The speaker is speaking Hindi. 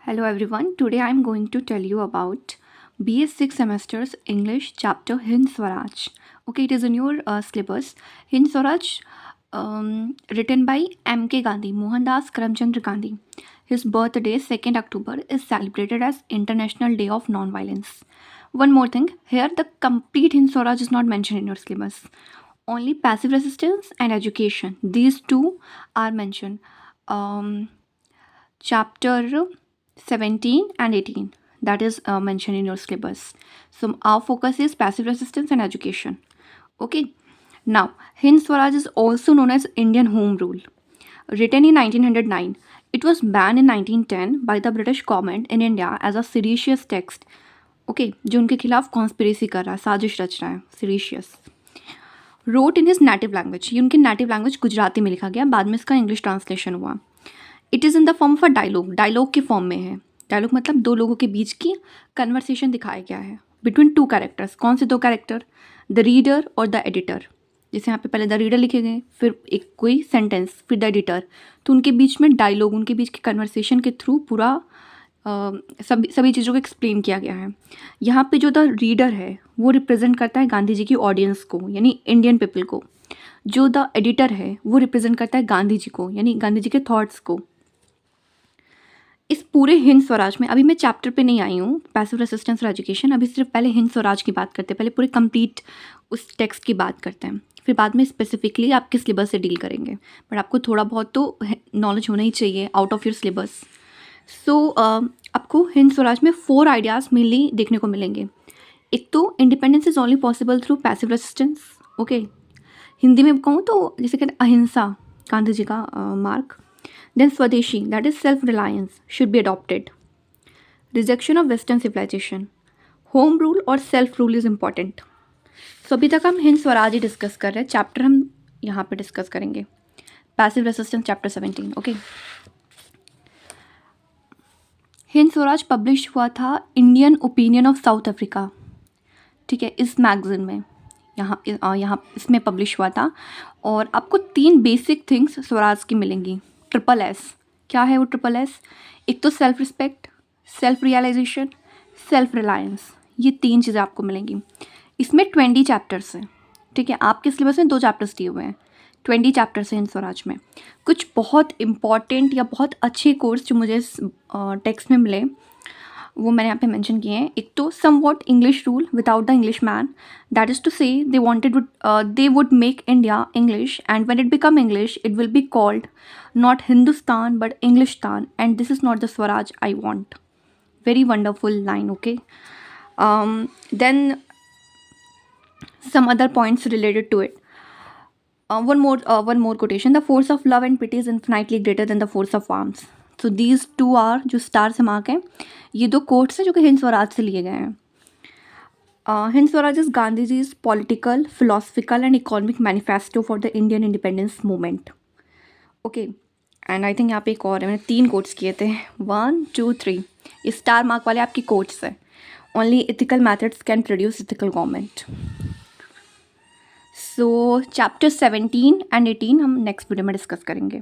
Hello everyone. Today I am going to tell you about BS 6 semesters English chapter Hind Swaraj. Okay, it is in your syllabus. Hind Swaraj, written by M.K. Gandhi, Mohandas Karamchandra Gandhi. His birthday, 2nd October, is celebrated as International Day of Non-Violence. One more thing, here the complete Hind Swaraj is not mentioned in your syllabus. Only passive resistance and education. These two are mentioned. Chapter 17 and 18, that is mentioned in your syllabus. So our focus is passive resistance and education. Okay, now Hind Swaraj is also known as Indian Home Rule. Written in 1909, it was banned in 1910 by the British government in India as a seditious text. Okay, जो उनके खिलाफ कॉन्स्पिरेसी कर रहा है, साजिश रच रहा है, seditious. Wrote in his native language. ये उनकी native language गुजराती में लिखा गया, बाद में इसका इंग्लिश ट्रांसलेशन हुआ. It is in the form of a dialogue के फॉर्म में है. डायलॉग मतलब दो लोगों के बीच की कन्वर्सेशन दिखाया गया है बिटवीन टू कैरेक्टर्स. कौन से दो कैरेक्टर? द रीडर और द एडिटर. जैसे यहाँ पे पहले द रीडर लिखे गए, फिर एक कोई सेंटेंस, फिर द एडिटर. तो उनके बीच में डायलॉग, उनके बीच की कन्वर्सेशन के थ्रू पूरा सभी चीज़ों को एक्सप्लेन किया गया है. यहाँ पे जो द रीडर है वो रिप्रेजेंट करता है गांधी जी की ऑडियंस को, यानी इंडियन पीपल को. जो द एडिटर है वो रिप्रेजेंट करता है गांधी जी को, यानी गांधी जी के थॉट्स को. इस पूरे हिंद स्वराज में, अभी मैं चैप्टर पे नहीं आई हूँ पैसिव रेसिस्टेंस और एजुकेशन, अभी सिर्फ पहले हिंद स्वराज की बात करते हैं, पहले पूरे कंप्लीट उस टेक्स्ट की बात करते हैं, फिर बाद में स्पेसिफिकली आपके सिलेबस से डील करेंगे. बट आपको थोड़ा बहुत तो नॉलेज होना ही चाहिए आउट ऑफ योर सिलेबस. सो आपको हिंद स्वराज में 4 आइडियाज़ मेनली देखने को मिलेंगे. एक तो independence is only possible through passive resistance. Okay, Hindi में कहूँ तो जैसे कहते हैं अहिंसा, गांधी जी का mark. Then Swadeshi, that is self-reliance, should be adopted. Rejection of Western civilization. Home rule और self rule is important. So अभी तक हम हिंद स्वराज ही डिस्कस कर रहे हैं. चैप्टर हम यहाँ पे डिस्कस करेंगे. Passive resistance chapter 17. Okay, Hind Swaraj publish हुआ था Indian opinion of south Africa. ठीक है, इस मैगजीन में यहाँ इसमें पब्लिश हुआ था. और आपको 3 बेसिक थिंग्स स्वराज की मिलेंगी. Triple S. क्या है वो ट्रिपल एस? एक तो self respect, self realization, self reliance. ये 3 चीज़ें आपको मिलेंगी. इसमें 20 चैप्टर्स हैं. ठीक है, आपके सिलेबस में 2 चैप्टर्स दिए हुए हैं. 20 चैप्टर्स हैं इन स्वराज में. कुछ बहुत इंपॉर्टेंट या बहुत अच्छे कोर्स जो मुझे इस टेक्स्ट में मिले वो मैंने यहाँ पे मेंशन किए हैं. एक तो somewhat English rule without the English man. That is to say they would make India English, and when it become English it will be called not Hindustan but Englistan, and this is not the Swaraj I want. Very wonderful line. Okay, then some other points related to it. One more quotation. The force of love and pity is infinitely greater than the force of arms. So these 2 are जो स्टार से मार्क हैं, ये 2 कोट्स हैं जो कि हिंद स्वराज से लिए गए हैं. Hind Swaraj is Gandhi ji is political, philosophical and economic manifesto for the Indian independence movement. Okay, and I think यहाँ पे एक और है, मैंने 3 कोट्स किए थे. 1 2 3. ये स्टार मार्क वाले आपकी कोट्स हैं. Only ethical methods can produce ethical government. So chapter 17 and 18 हम नेक्स्ट वीडियो में डिस्कस करेंगे.